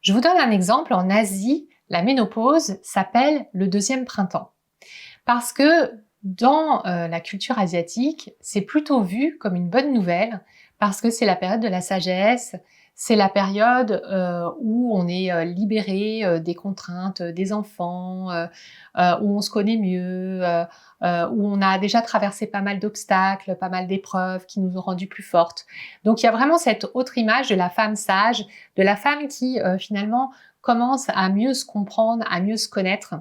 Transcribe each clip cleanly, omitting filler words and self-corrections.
Je vous donne un exemple. En Asie, la ménopause s'appelle le deuxième printemps. Parce que dans la culture asiatique, c'est plutôt vu comme une bonne nouvelle, parce que c'est la période de la sagesse, c'est la période où on est libéré des contraintes des enfants, où on se connaît mieux, où on a déjà traversé pas mal d'obstacles, pas mal d'épreuves qui nous ont rendues plus fortes. Donc il y a vraiment cette autre image de la femme sage, de la femme qui finalement commence à mieux se comprendre, à mieux se connaître,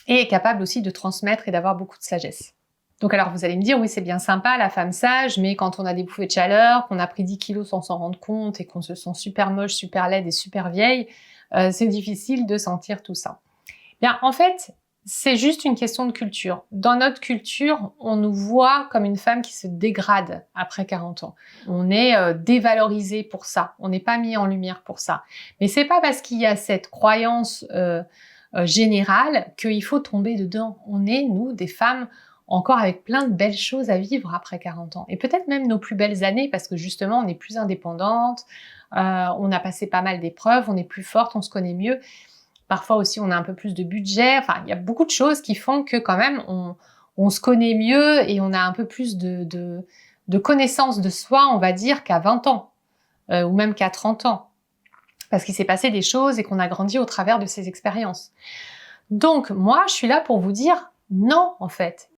et est capable aussi de transmettre et d'avoir beaucoup de sagesse. Donc alors vous allez me dire, oui c'est bien sympa la femme sage, mais quand on a des bouffées de chaleur, qu'on a pris 10 kilos sans s'en rendre compte et qu'on se sent super moche, super laide et super vieille, c'est difficile de sentir tout ça. Bien en fait, c'est juste une question de culture. Dans notre culture, on nous voit comme une femme qui se dégrade après 40 ans. On est dévalorisé pour ça, on n'est pas mis en lumière pour ça. Mais c'est pas parce qu'il y a cette croyance générale qu'il faut tomber dedans. On est, nous, des femmes encore avec plein de belles choses à vivre après 40 ans. Et peut-être même nos plus belles années, parce que justement, on est plus indépendante, on a passé pas mal d'épreuves, on est plus forte, on se connaît mieux. Parfois aussi, on a un peu plus de budget. Enfin, il y a beaucoup de choses qui font que quand même, on se connaît mieux et on a un peu plus de connaissance de soi, on va dire, qu'à 20 ans, ou même qu'à 30 ans. Parce qu'il s'est passé des choses et qu'on a grandi au travers de ces expériences. Donc, moi, je suis là pour vous dire non, en fait.